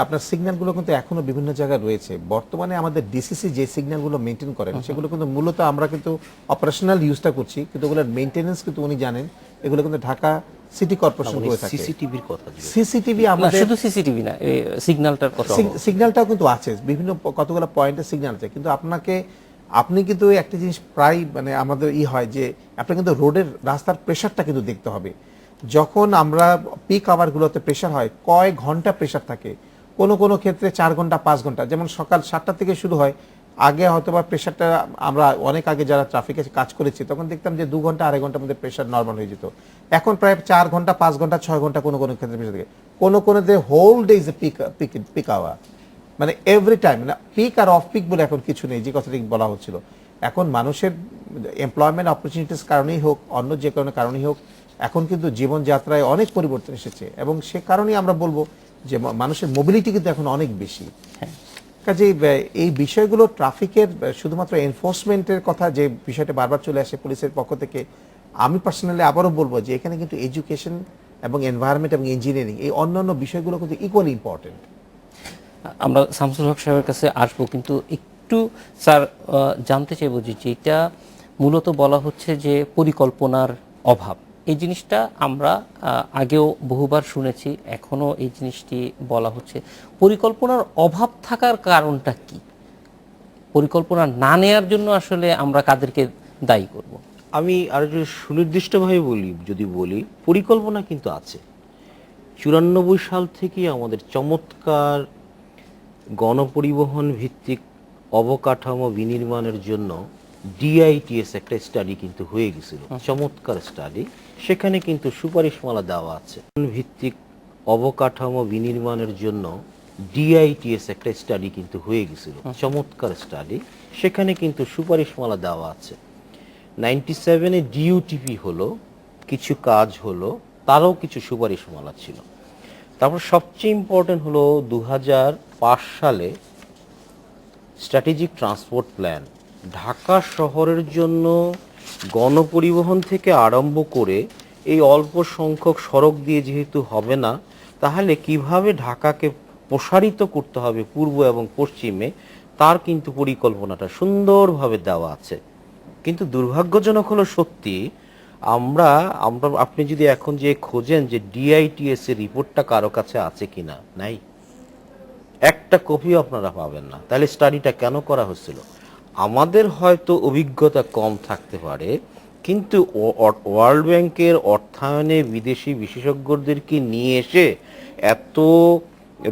আপনার সিগন্যালগুলো কিন্তু এখনো বিভিন্ন জায়গায় রয়েছে। বর্তমানে আমাদের ডিসিসি যে সিগন্যালগুলো মেনটেন করেন সেগুলো কিন্তু মূলত আমরা কিন্তু অপারেশনাল ইউজটা করছি, কিন্তু ওগুলোর মেইনটেনেন্স কিন্তু উনি জানেন, এগুলো কিন্তু ঢাকা সিটি কর্পোরেশন করে থাকে। সিসিটিভির কথা সিসিটিভি না, আমাদের শুধু সিসিটিভি না, সিগন্যালটার কথা। সিগন্যালটাও কিন্তু আছে, বিভিন্ন কতগুলো পয়েন্টে সিগন্যাল আছে, কিন্তু আপনি কিন্তু একটা জিনিস প্রায় মানে আমাদের হয় যে আপনি কিন্তু রোডের রাস্তার প্রেশারটা কিন্তু দেখতে হবে। যখন আমরা পিক আওয়ারগুলোতে প্রেশার হয়, কয় ঘন্টা প্রেশার থাকে, কোনো ক্ষেত্রে 4 ঘন্টা 5 ঘন্টা, যেমন সকাল 7টা থেকে শুরু হয়, আগে হয়তো বা প্রেশারটা আমরা অনেক আগে যারা ট্রাফিকে কাজ করেছি তখন দেখতাম যে 2 ঘন্টা 2.5 ঘন্টার মধ্যে প্রেশার নর্মাল হয়ে যেত। এখন প্রায় 4 ঘন্টা 5 ঘন্টা 6 ঘন্টা কোনো ক্ষেত্রে প্রেশার থাকে, কোনো whole day is a peak hour, মানে এভরি টাইম না পিক আর অফ পিক বলে এখন কিছু নেই, যে কথাটি বলা হচ্ছিল। এখন মানুষের এমপ্লয়মেন্ট অপরচুনিটিস কারণেই হোক, অন্য যে কোনো কারণেই হোক, এখন কিন্তু জীবনযাত্রায় অনেক পরিবর্তন এসেছে, এবং সে কারণেই আমরা বলবো যে মানুষের মোবিলিটি কিন্তু এখন অনেক বেশি। কাজেই এই বিষয়গুলো ট্রাফিকের শুধুমাত্র এনফোর্সমেন্টের কথা যে বিষয়টা বারবার চলে আসে পুলিশের পক্ষ থেকে, আমি পার্সোনালি আবারও বলবো যে এখানে কিন্তু এডুকেশন এবং এনভায়রনমেন্ট এবং ইঞ্জিনিয়ারিং এই অন্যান্য বিষয়গুলো কিন্তু ইকুয়ালি ইম্পর্টেন্ট। আমরা শামসুল হক সাহেবের কাছে আসবো, কিন্তু একটু স্যার জানতে চাইবো যে যেটা মূলত বলা হচ্ছে যে পরিকল্পনার অভাব, এই জিনিসটা আমরা আগেও বহুবার শুনেছি, এখনো এই জিনিসটি বলা হচ্ছে। পরিকল্পনার অভাব থাকার কারণটা কি? পরিকল্পনা না নেয়ার জন্য আসলে আমরা কাদেরকে দায়ী করব? আমি আর একটু সুনির্দিষ্টভাবে বলি পরিকল্পনা কিন্তু আছে। 94 সাল থেকে আমাদের চমৎকার গণপরিবহন ভিত্তিক অবকাঠামো বিনির্মাণের জন্য ডিআইটিএস একটা স্টাডি কিন্তু হয়ে গেছিল, চমৎকার স্টাডি। সেখানে কিন্তু সুপারিশমালা দেওয়া আছে ভিত্তিক অবকাঠামো বিনির্মাণের জন্য ডিআইটিএস একটা স্টাডি কিন্তু হয়ে গেছিল, চমৎকার স্টাডি। সেখানে কিন্তু সুপারিশমালা দেওয়া আছে। 97-এ ডিইউটিপি হলো, কিছু কাজ হলো, তারও কিছু সুপারিশমালা ছিল। তারপর সবচেয়ে ইম্পর্টেন্ট হলো 2005 সালে স্ট্র্যাটেজিক ট্রান্সপোর্ট প্ল্যান, ঢাকা শহরের জন্য গণপরিবহন থেকে আরম্ভ করে এই অল্প সংখ্যক সড়ক দিয়ে যেহেতু হবে না, তাহলে কিভাবে ঢাকাকে প্রসারিত করতে হবে পূর্ব এবং পশ্চিমে, তার কিন্তু পরিকল্পনাটা সুন্দরভাবে দেওয়া আছে। কিন্তু দুর্ভাগ্যজনক হলো সত্যি, আমরা আপনি যদি এখন যে খোঁজেন যে ডিআইটিএস এর রিপোর্টটা কারো কাছে আছে কিনা, নাই, একটা কপিও আপনারা পাবেন না। তাহলে স্টাডিটা কেন করা হচ্ছিল? আমাদের হয়তো অভিজ্ঞতা কম থাকতে পারে, কিন্তু ওয়ার্ল্ড ব্যাংকের অর্থায়নে বিদেশি বিশেষজ্ঞদেরকে নিয়ে এসে এত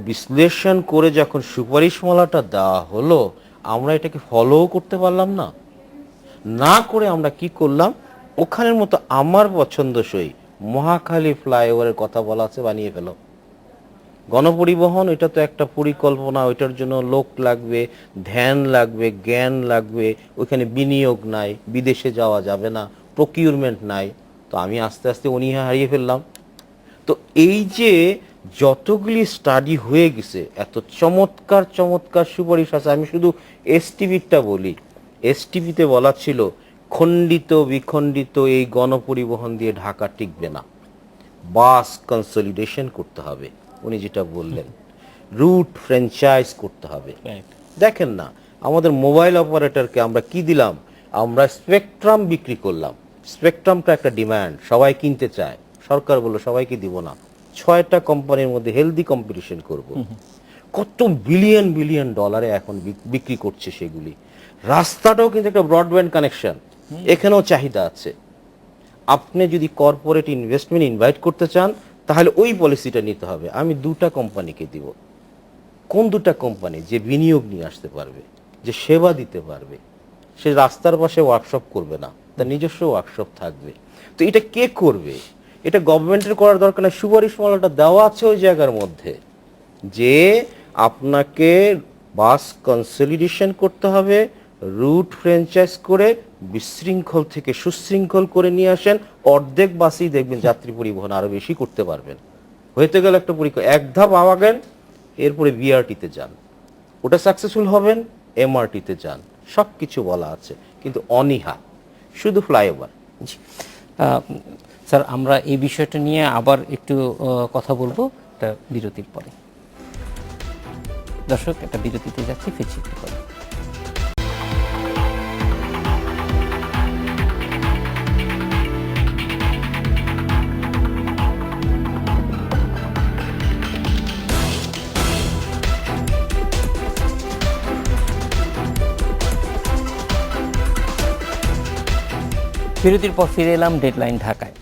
বিশ্লেষণ করে যখন সুপারিশমালাটা দেওয়া হলো, আমরা এটাকে ফলো করতে পারলাম না। না করে আমরা কি করলাম, ওখানের মতো আমার পছন্দসই মহাখালী ফ্লাইওভারের কথা বলা আছে, বানিয়ে ফেলো। গণপরিবহন এটা তো একটা পরিকল্পনা, ওইটার জন্য লোক লাগবে, ধ্যান লাগবে, জ্ঞান লাগবে, ওইখানে বিনিয়োগ নাই, বিদেশে যাওয়া যাবে না, প্রকিউরমেন্ট নাই। তো আমি আস্তে আস্তে অনীহা হারিয়ে ফেললাম। তো এই যে যতগুলি স্টাডি হয়ে গেছে, এত চমৎকার চমৎকার সুপারিশ আছে, আমি শুধু এসটিভিটা বলি, এসটিভিতে বলা ছিল খণ্ডিত বিখণ্ডিত এই গণপরিবহন দিয়ে ঢাকা টিকবে না, বাস কনসলিডেশন করতে হবে, উনি যেটা বললেন, রুট ফ্র্যাঞ্চাইজ করতে হবে। দেখেন না, আমাদের মোবাইল অপারেটরকে আমরা কি দিলাম? আমরা স্পেকট্রাম বিক্রি করলাম। স্পেকট্রামটা একটা ডিমান্ড, সবাই কিনতে চায়। সরকার বলল সবাইকে দিব না, 6টা কোম্পানির মধ্যে হেলদি কম্পিটিশন করব। কত বিলিয়ন বিলিয়ন ডলারে এখন বিক্রি করছে সেগুলি। রাস্তাটাও কিন্তু একটা ব্রডব্যান্ড কানেকশন, এখানেও চাহিদা আছে। আপনি যদি কর্পোরেট ইনভেস্টমেন্ট ইনভাইট করতে চান তাহলে ওই পলিসিটা নিতে হবে। আমি 2টা কোম্পানিকে দিব। কোন 2টা কোম্পানি? যে বিনিয়োগ নিয়ে আসতে পারবে, যে সেবা দিতে পারবে। সে রাস্তার পাশে ওয়ার্কশপ করবে না, তার নিজস্ব ওয়ার্কশপ থাকবে। তো এটা কে করবে? এটা গভর্নমেন্টের করার দরকার না, সুপারিশমালাটা দেওয়া আছে ওই জায়গার মধ্যে যে আপনাকে বাস কনসলিডেশন করতে হবে, রুট ফ্র্যাঞ্চাইজ করে বিশৃঙ্খল থেকে সুশৃঙ্খল করে নিয়ে আসেন। অর্ধেক বাসই দেখবেন যাত্রী পরিবহন আরো বেশি করতে পারবেন। হইতে গেলে একটা পরীক্ষা, এক ধাপ আগান, এরপরে বিআরটিতে যান, ওটা সাকসেসফুল হবেন, এমআরটিতে যান। সব কিছু বলা আছে, কিন্তু অনীহা শুধু ফ্লাইওভার। জি। স্যার, আমরা এই বিষয়টা নিয়ে আবার একটু কথা বলবো একটা বিরতির পরে। দর্শক, একটা বিরতিতে যাচ্ছি, ফিরছি একটু পরে। বিরতির পর ফিরে এলাম ডেডলাইন ঢাকায়।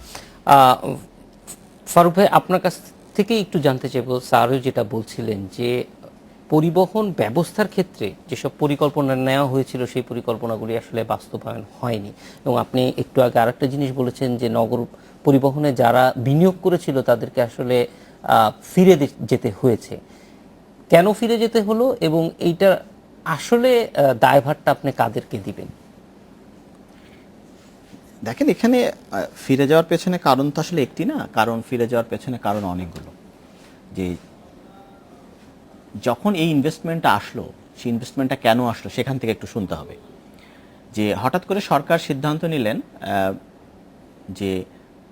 ফারুক ভাই, আপনার কাছ থেকে একটু জানতে চাইব, স্যারও যেটা বলছিলেন যে পরিবহন ব্যবস্থার ক্ষেত্রে যেসব পরিকল্পনা নেওয়া হয়েছিল সেই পরিকল্পনাগুলি আসলে বাস্তবায়ন হয়নি। এবং আপনি একটু আগে আরেকটা জিনিস বলেছেন যে নগর পরিবহনে যারা বিনিয়োগ করেছিল তাদেরকে আসলে ফিরে যেতে হয়েছে। কেন ফিরে যেতে হলো এবং এইটা আসলে দায়ভারটা আপনি কাদেরকে দিবেন? দেখেন, এখানে ফিরে যাওয়ার পেছনে কারণ তো আসলে একটি না, কারণ ফিরে যাওয়ার পেছনে কারণ অনেকগুলো। যে যখন এই ইনভেস্টমেন্টটা আসলো, সেই ইনভেস্টমেন্টটা কেন আসলো সেখান থেকে একটু শুনতে হবে। যে হঠাৎ করে সরকার সিদ্ধান্ত নিলেন যে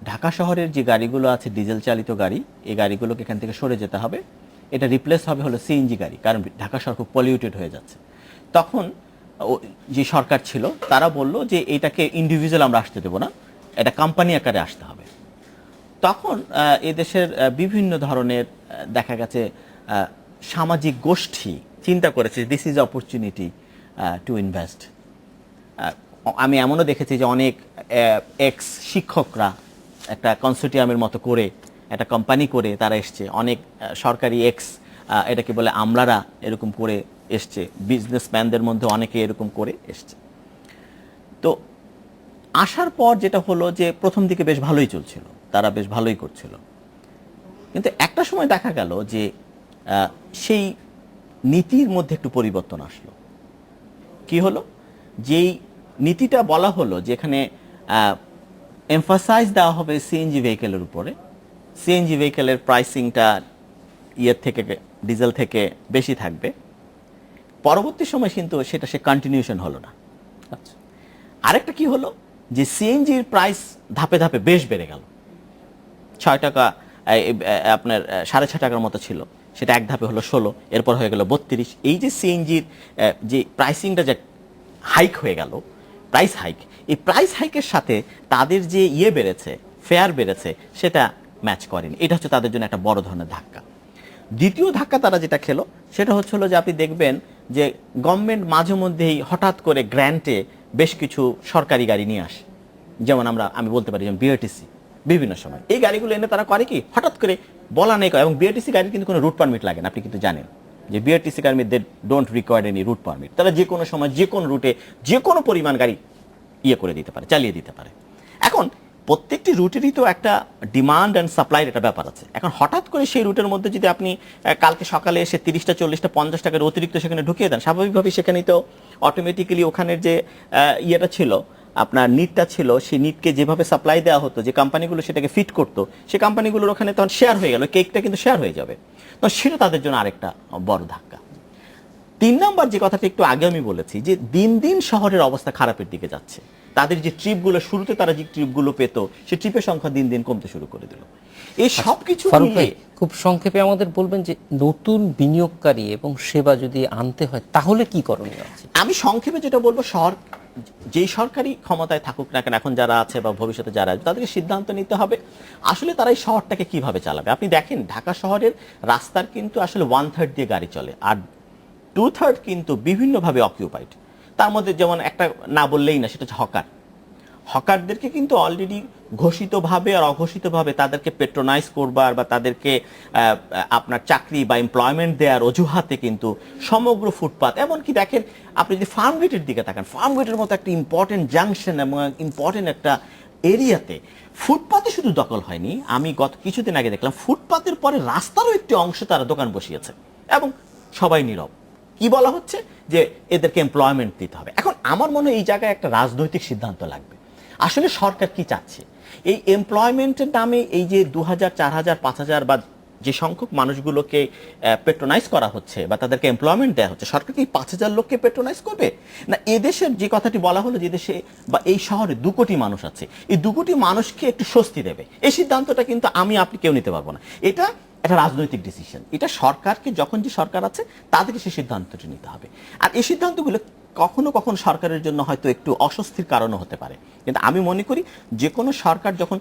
ঢাকা শহরের যে গাড়িগুলো আছে ডিজেল চালিত গাড়ি, এই গাড়িগুলোকে এখান থেকে সরে যেতে হবে, এটা রিপ্লেস হবে হলো সিএনজি গাড়ি, কারণ ঢাকা শহর খুব পলিউটেড হয়ে যাচ্ছে। তখন যে সরকার ছিল তারা বলল যে এটাকে ইন্ডিভিজুয়াল আমরা আসতে দেবো না, এটা কোম্পানি আকারে আসতে হবে। তখন এদেশের বিভিন্ন ধরনের দেখা গেছে সামাজিক গোষ্ঠী চিন্তা করেছে this is opportunity to invest. আমি এমনও দেখেছি যে অনেক এক্স শিক্ষকরা একটা কনসোর্টিয়ামের মতো করে একটা কোম্পানি করে তারা এসছে, অনেক সরকারি এক্স এটাকে বলে আমলারা এরকম করে এসছে, বিজনেসম্যানদের মধ্যে অনেকে এরকম করে এসছে। তো আসার পর যেটা হলো যে প্রথম দিকে বেশ ভালোই চলছিল, তারা বেশ ভালোই করছিল, কিন্তু একটা সময় দেখা গেল যে সেই নীতির মধ্যে একটু পরিবর্তন আসলো। কি হলো? যেই নীতিটা বলা হলো যেখানে এমফাসাইজ দেওয়া হবে সিএনজি ভেহিকেলের উপরে, সিএনজি ভেহিকেলের প্রাইসিংটা ইয়ের থেকে ডিজেল থেকে বেশি থাকবে, পরবর্তী সময় কিন্তু সেটা সে কন্টিনিউশন হলো না। আচ্ছা, আরেকটা কি হলো যে সিএনজির প্রাইস ধাপে ধাপে বেশ বেড়ে গেল। 6 টাকা আপনার 6.5 টাকার মতো ছিল, সেটা এক ধাপে হলো 16, এরপর হয়ে গেল 32। এই যে সিএনজির যে প্রাইসিংটা যে হাইক হয়ে গেল, প্রাইস হাইক, এই প্রাইস হাইকের সাথে তাদের যে ইয়ে বেড়েছে, ফেয়ার বেড়েছে, সেটা ম্যাচ করেনি। এটা হচ্ছে তাদের জন্য একটা বড় ধরনের ধাক্কা। দ্বিতীয় ধাক্কা তারা যেটা খেলো সেটা হচ্ছে হলো যে আপনি দেখবেন যে গভর্নমেন্ট মাঝে মধ্যেই হঠাৎ করে গ্র্যান্টে বেশ কিছু সরকারি গাড়ি নিয়ে আসে, যেমন আমি বলতে পারি যেমন বিআরটিসি। বিভিন্ন সময় এই গাড়িগুলো এনে তারা করে কি হঠাৎ করে বলা নেই, এবং বিআরটিসি গাড়ির কিন্তু কোনো রুট পারমিট লাগে না। আপনি কিন্তু জানেন যে বিআরটিসি গাড়ি they don't require any route permit. তারা যে কোনো সময় যে কোনো রুটে যে কোনো পরিমাণ গাড়ি ইয়ে করে দিতে পারে, চালিয়ে দিতে পারে। এখন প্রত্যেকটি রুটেরই তো একটা ডিমান্ড অ্যান্ড সাপ্লাইয়ের একটা ব্যাপার আছে। এখন হঠাৎ করে সেই রুটের মধ্যে যদি আপনি কালকে সকালে এসে 30টা 40টা 50 টাকার অতিরিক্ত সেখানে ঢুকিয়ে দেন, স্বাভাবিকভাবেই সেখানেই তো অটোমেটিক্যালি ওখানের যে ইয়েটা ছিল, আপনার নিটটা ছিল, সেই নিটকে যেভাবে সাপ্লাই দেওয়া হতো, যে কোম্পানিগুলো সেটাকে ফিট করতো, সেই কোম্পানিগুলোর ওখানে তখন শেয়ার হয়ে গেল, কেকটা কিন্তু শেয়ার হয়ে যাবে। তো সেটা তাদের জন্য আরেকটা বড় ধাক্কা। 3 নাম্বার যে কথাটা একটু আগে আমি বলেছি যে দিন দিন শহরের অবস্থা খারাপের দিকে যাচ্ছে। তাদের যে ট্রিপগুলো, শুরুতে তারা যে ট্রিপগুলো পেত, সেই ট্রিপের সংখ্যা দিন দিন কমতে শুরু করে দিল। এই সব কিছু ফারুক ভাই, খুব সংক্ষেপে আমাদের বলবেন যে নতুন বিনিয়োগকারী এবং সেবা যদি আনতে হয় তাহলে কি করণীয় আছে? আমি সংক্ষেপে যেটা বলবো, যেই সরকারি ক্ষমতায় থাকুক না কেন, এখন যারা আছে বা ভবিষ্যতে যারা আছে, তাদেরকে সিদ্ধান্ত নিতে হবে আসলে তারা এই শহরটাকে কিভাবে চালাবে। আপনি দেখেন ঢাকা শহরের রাস্তার কিন্তু আসলে 1/3 দিয়ে গাড়ি চলে, আর 2/3 কিন্তু বিভিন্নভাবে অকিউপাইড। তার মধ্যে যেমন একটা না বললেই না, সেটা হচ্ছে হকার। হকারদেরকে কিন্তু অলরেডি ঘোষিতভাবে আর অঘোষিতভাবে তাদেরকে পেট্রোনাইজ করবার বা তাদেরকে আপনার চাকরি বা এমপ্লয়মেন্ট দেওয়ার অজুহাতে কিন্তু সমগ্র ফুটপাত, এমনকি দেখেন আপনি যদি ফার্ম গেটের দিকে তাকান, ফার্ম গেটের মতো একটা ইম্পর্টেন্ট জাংশন এবং ইম্পর্টেন্ট একটা এরিয়াতে ফুটপাতে শুধু দখল হয়নি, আমি গত কিছুদিন আগে দেখলাম ফুটপাতের পরে রাস্তারও একটি অংশ তারা দোকান বসিয়েছে এবং সবাই নীরব। কি বলা হচ্ছে যে এদেরকে এমপ্লয়মেন্ট দিতে হবে। এখন আমার মনে হয় এই জায়গায় একটা রাজনৈতিক সিদ্ধান্ত লাগবে। আসলে সরকার কি চাচ্ছে? এই এমপ্লয়মেন্টের নামে এই যে 2000, 4000, 5000 বা যে সংখ্যক মানুষগুলোকে পেট্রোনাইজ করা হচ্ছে বা তাদেরকে এমপ্লয়মেন্ট দেওয়া হচ্ছে, সরকার কি 5000 লোককে পেট্রোনাইজ করবে? না এদেশের যে কথাটি বলা হলো যে দেশে বা এই শহরে 2 কোটি মানুষ আছে, এই 2 কোটি মানুষকে একটু স্বস্তি দেবে, এই সিদ্ধান্তটা কিন্তু আমি আপনি কেউ নিতে পারবো না। এটা একটা রাজনৈতিক ডিসিশন। এটা সরকারকে, যখন যে সরকার আছে তাদেরকে সেই সিদ্ধান্তটি নিতে হবে। আর এই সিদ্ধান্তগুলো কখনো কখনো সরকারের জন্য হয়তো একটু অস্বস্তির কারণও হতে পারে, কিন্তু আমি মনে করি যে কোনো সরকার যখন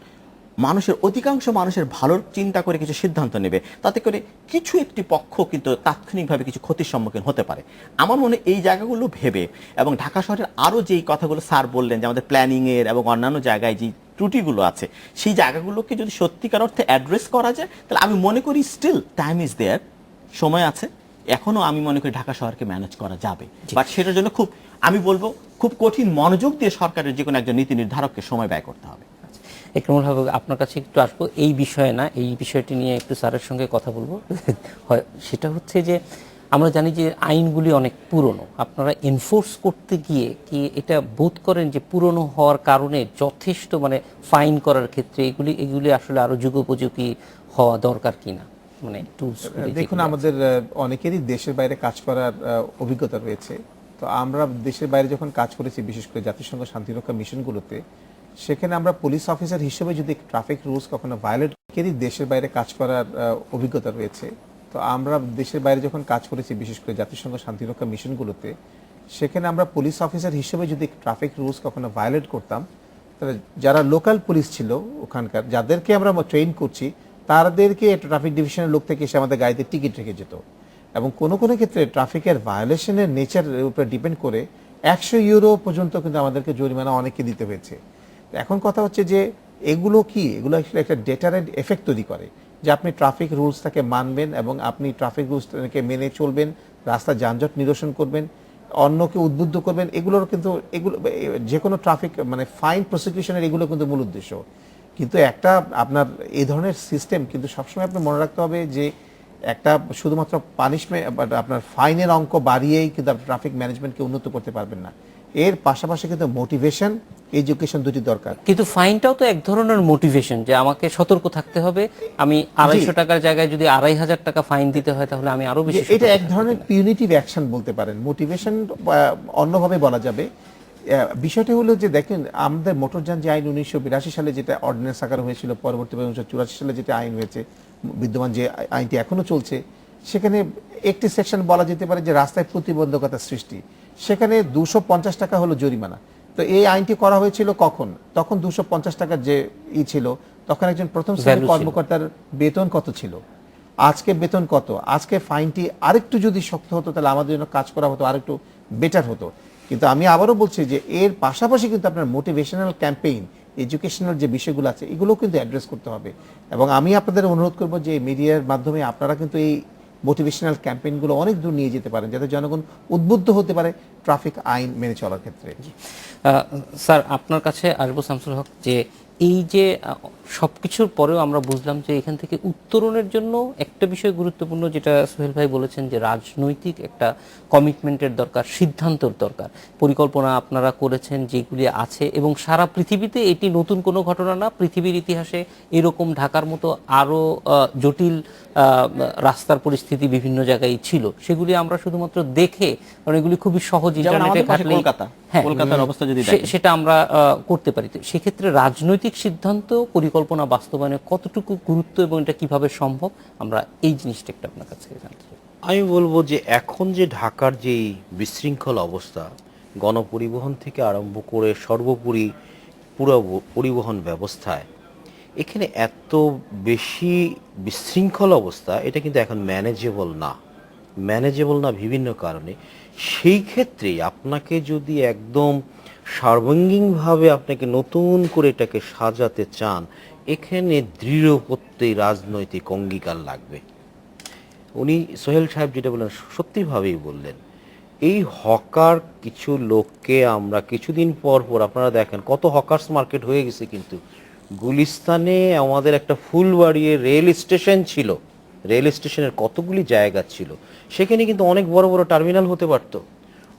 মানুষের, অধিকাংশ মানুষের ভালোর চিন্তা করে কিছু সিদ্ধান্ত নেবে, তাতে করে কিছু একটি পক্ষ কিন্তু তাৎক্ষণিকভাবে কিছু ক্ষতির সম্মুখীন হতে পারে। আমার মনে হয় এই জায়গাগুলো ভেবে, এবং ঢাকা শহরের আরও যেই কথাগুলো স্যার বললেন যে আমাদের প্ল্যানিংয়ের এবং অন্যান্য জায়গায় যে ত্রুটিগুলো আছে, সেই জায়গাগুলোকে যদি সত্যিকার অর্থে অ্যাড্রেস করা যায়, তাহলে আমি মনে করি স্টিল টাইম ইজ দেয়ার, সময় আছে, এখনো আমি মনে করি ঢাকা শহরকে ম্যানেজ করা যাবে। বাট সেটার জন্য খুব, আমি বলবো খুব কঠিন মনোযোগ দিয়ে সরকারের যে কোনো একজন নীতি নির্ধারককে সময় ব্যয় করতে হবে। একরামুল হক, আপনার কাছে একটু আসবো এই বিষয়ে, না এই বিষয়টি নিয়ে একটু স্যারের সঙ্গে কথা বলবো। হয় সেটা হচ্ছে যে আমরা জানি যে আইনগুলি অনেক পুরনো, আপনারা এনফোর্স করতে গিয়ে কি এটা বোধ করেন যে পুরনো হওয়ার কারণে যথেষ্ট মানে ফাইন করার ক্ষেত্রে এগুলি আসলে আরো যুগোপযোগী হওয়া দরকার কিনা? মানে দেখুন, আমাদের অনেকেরই দেশের বাইরে কাজ করার অভিজ্ঞতা রয়েছে। তো আমরা দেশের বাইরে যখন কাজ করেছি, বিশেষ করে জাতিসংঘ শান্তিরক্ষা মিশনগুলোতে, সেখানে আমরা পুলিশ অফিসার হিসেবে যদি ট্রাফিক রুলস কখনো ভায়োলেট করি, দেশের বাইরে কাজ করার অভিজ্ঞতা রয়েছে। তো আমরা দেশের বাইরে যখন কাজ করেছি, বিশেষ করে জাতিসংঘ শান্তিরক্ষা মিশনগুলোতে, সেখানে আমরা পুলিশ অফিসার হিসেবে যদি ট্রাফিক রুলস কখনো ভায়োলেট করতাম, তাহলে যারা লোকাল পুলিশ ছিল ওখানকার, যাদেরকে আমরা ট্রেন করছি, তাদেরকে ট্রাফিক ডিভিশনের লোক থেকে এসে আমাদের গাড়িতে টিকিট রেখে যেত। এবং কোনো কোনো ক্ষেত্রে ট্রাফিকের ভায়োলেশনের নেচারের উপরে ডিপেন্ড করে 100 ইউরো পর্যন্ত কিন্তু আমাদেরকে জরিমানা অনেককে দিতে হয়েছে। এখন কথা হচ্ছে যে এগুলো কি, এগুলো আসলে একটা ডেটারেন্ট এফেক্ট তৈরি করে যে আপনি ট্রাফিক রুলসটাকে মানবেন এবং আপনি ট্রাফিক রুলসটাকে মেনে চলবেন, রাস্তা যানজট নিরসন করবেন, অন্যকে উদ্বুদ্ধ করবেন। এগুলোর কিন্তু এগুলো যে কোনো ট্রাফিক মানে ফাইন প্রসিকিউশনের এগুলো কিন্তু মূল উদ্দেশ্য। কিন্তু একটা আপনার এই ধরনের সিস্টেম কিন্তু সবসময় আপনি মনে রাখতে হবে যে একটা শুধুমাত্র পানিশমেন্ট, আপনার ফাইনের অঙ্ক বাড়িয়েই কিন্তু আপনি ট্রাফিক ম্যানেজমেন্টকে উন্নত করতে পারবেন না। এর পাশাপাশি কিন্তু মোটিভেশন, এডুকেশন দুটি দরকার। কিন্তু ফাইনটাও তো এক ধরনের মোটিভেশন, যে আমাকে সতর্ক থাকতে হবে। আমি 250 টাকার জায়গায় যদি 2500 টাকা ফাইন দিতে হয়, তাহলে আমি আরো বেশি। এটা এক ধরনের পিউনিটিভ অ্যাকশন বলতে পারেন, মোটিভেশন অন্যভাবে বলা যাবে। বিষয়টা হলো যে দেখেন, আমাদের মোটরযান যে আইন 1982 সালে যেটা অর্ডিন্যান্স আকারে হয়েছিল, পরবর্তীতে 1984 সালে যেটা আইন হয়েছে, বিদ্যমান যে আইনটি এখনো চলছে, সেখানে একটি সেকশন বলা যেতে পারে যে রাস্তায় প্রতিবন্ধকতা সৃষ্টি, সেখানে 250 টাকা হলো জরিমানা। তো এই আইনটি করা হয়েছিল কখন? তখন 250 টাকার যে ছিল, তখন একজন প্রথম শ্রেণীর কর্মকর্তার বেতন কত ছিল, আজকে বেতন কত? আজকে ফাইনটি আরেকটু যদি শক্ত হতো, তাহলে আমাদের জন্য কাজ করা হতো আরেকটু বেটার হতো। কিন্তু আমি আবারও বলছি যে এর পাশাপাশি কিন্তু আপনার মোটিভেশনাল ক্যাম্পেইন, এডুকেশনাল যে বিষয়গুলো আছে, এগুলো কিন্তু অ্যাড্রেস করতে হবে। এবং আমি আপনাদের অনুরোধ করব যে মিডিয়ার মাধ্যমে আপনারা কিন্তু এই মোটিভেশনাল ক্যাম্পেইনগুলো অনেক দূর নিয়ে যেতে পারেন, যাতে জনগণ উদ্বুদ্ধ হতে পারে ট্রাফিক আইন মেনে চলার ক্ষেত্রে। স্যার, আপনার কাছে আসবো শামসুল হক, যে এই যে সবকিছুর পরেও আমরা বুঝলাম যে এখান থেকে উত্তরণের জন্য একটা বিষয় গুরুত্বপূর্ণ, যেটা সোহেল ভাই বলেছেন, যে রাজনৈতিক একটা কমিটমেন্টের দরকার, সিদ্ধান্তর দরকার। পরিকল্পনা আপনারা করেছেন যেগুলি আছে, এবং সারা পৃথিবীতে এটি নতুন কোনো ঘটনা না। পৃথিবীর ইতিহাসে এরকম ঢাকার মতো আরও জটিল রাস্তার পরিস্থিতি বিভিন্ন জায়গায় ছিল, সেগুলি আমরা শুধুমাত্র দেখে, কারণ এগুলি খুবই সহজ, যেমন ইন্টারনেটে আমাদের পাশে ঘাটলেই কলকাতা, হ্যাঁ, কলকাতার অবস্থা যদি দেখেন, সেটা আমরা করতে পারি। তো সেক্ষেত্রে রাজনৈতিক সিদ্ধান্ত পরিকল্পনা বাস্তবায়নে কতটুকু গুরুত্ব এবং এটা কিভাবে সম্ভব, আমরা এই জিনিসটা একটু আপনার কাছ থেকে জানতে চাই। আমি বলবো যে এখন যে ঢাকার যেই বিশৃঙ্খল অবস্থা, গণপরিবহন থেকে আরম্ভ করে সর্বোপরি পুরো পরিবহন ব্যবস্থায় এখানে এত বেশি বিশৃঙ্খল অবস্থা, এটা কিন্তু এখন ম্যানেজেবল না বিভিন্ন কারণে। সেই ক্ষেত্রেই আপনাকে যদি একদম সার্বাঙ্গীনভাবে আপনাকে নতুন করে এটাকে সাজাতে চান, এখানে দৃঢ় প্রত্যয় রাজনৈতিক অঙ্গীকার লাগবে। উনি সোহেল সাহেব যেটা বললেন সত্যিভাবেই বললেন, এই হকার কিছু লোককে আমরা কিছুদিন পর আপনারা দেখেন কত হকার্স মার্কেট হয়ে গেছে। কিন্তু গুলিস্তানে আমাদের একটা ফুলবাড়িয়ে রেল স্টেশন ছিল, রেল স্টেশনের কতগুলি জায়গা ছিল, সেখানে কিন্তু অনেক বড় বড় টার্মিনাল হতে পারতো,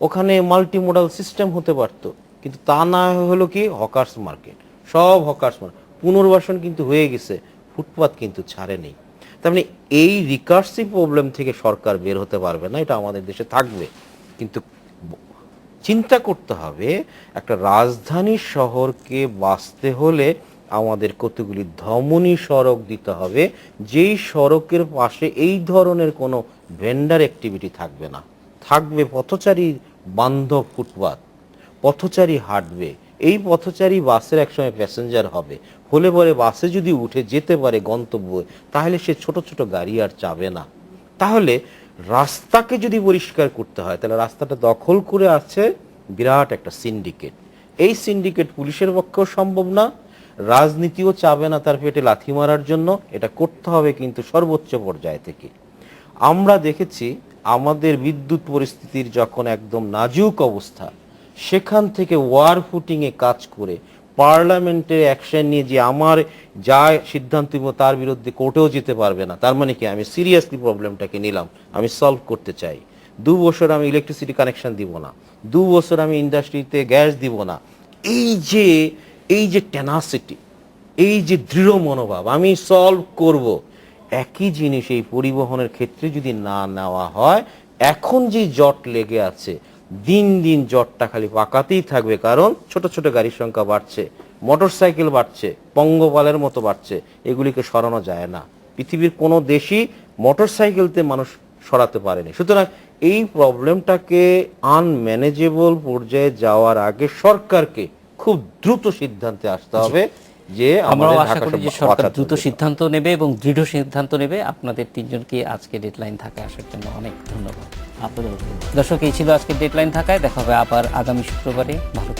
ওখানে মাল্টি মোডাল সিস্টেম হতে পারতো, কিন্তু তা না হলো কি হকার্স মার্কেট, সব হকার্স মার্কেট পুনর্বাসন কিন্তু হয়ে গেছে, ফুটপাত কিন্তু ছাড়ে নেই। তার মানে এই রিকার্সিভ প্রবলেম থেকে সরকার বের হতে পারবে না, এটা আমাদের দেশে থাকবে। কিন্তু চিন্তা করতে হবে, একটা রাজধানী শহরকে বাঁচতে হলে আমাদের কতগুলি ধমনী সড়ক দিতে হবে, যেই সড়কের পাশে এই ধরনের কোনো ভেন্ডার অ্যাক্টিভিটি থাকবে না, থাকবে পথচারী বান্ধব ফুটপাত, পথচারী হাঁটবে, এই পথচারী বাসের একসময় প্যাসেঞ্জার হবে, হলে পরে বাসে যদি উঠে যেতে পারে গন্তব্যে, তাহলে সে ছোট ছোট গাড়ি আর চাবে না। তাহলে রাস্তাকে যদি পরিষ্কার করতে হয়, তাহলে রাস্তাটা দখল করে আছে বিরাট একটা সিন্ডিকেট। এই সিন্ডিকেট পুলিশের পক্ষেও সম্ভব না, রাজনীতিও চাবে না তার পেটে লাথি মারার জন্য। এটা করতে হবে কিন্তু সর্বোচ্চ পর্যায় থেকে। আমরা দেখেছি আমাদের বিদ্যুৎ পরিস্থিতির যখন একদম নাজুক অবস্থা, সেখান থেকে ওয়ার ফুটিংয়ে কাজ করে পার্লামেন্টে অ্যাকশন নিয়ে যে আমার যা সিদ্ধান্ত নিব তার বিরুদ্ধে কোর্টেও যেতে পারবে না, তার মানে কি আমি সিরিয়াসলি প্রবলেমটাকে নিলাম, আমি সলভ করতে চাই। 2 বছর আমি ইলেকট্রিসিটি কানেকশন দিব না, 2 বছর আমি ইন্ডাস্ট্রিতে গ্যাস দিব না। এই যে টেনাসিটি, এই যে দৃঢ় মনোভাব, আমি সলভ করব, একই জিনিস এই পরিবহনের ক্ষেত্রে যদি না নেওয়া হয়, এখন যে জট লেগে আছে, দিন দিন জটটা খালি পাকাতেই থাকবে। কারণ ছোট ছোট গাড়ির সংখ্যা বাড়ছে, মোটরসাইকেল বাড়ছে, পঙ্গপালের মতো বাড়ছে, এগুলিকে সরানো যায় না। পৃথিবীর কোনো দেশই মোটরসাইকেলতে মানুষ সরাতে পারেনি। সুতরাং এই প্রবলেমটাকে আনম্যানেজেবল পর্যায়ে যাওয়ার আগে সরকারকে খুব দ্রুত সিদ্ধান্তে আসতে হবে যে আমরাও আমাদের আশা ঢাকা করি যে শহর সরকার বাঁচাতে দ্রুত হবে। সিদ্ধান্ত নেবে এবং দৃঢ় সিদ্ধান্ত নেবে। আপনাদের তিনজনকে আজকে ডেডলাইন থাকায় আসার জন্য অনেক ধন্যবাদ। আপনাদের দর্শক, এই ছিল আজকে ডেডলাইন থাকায়। দেখা হবে আবার আগামী শুক্রবারে। ভালো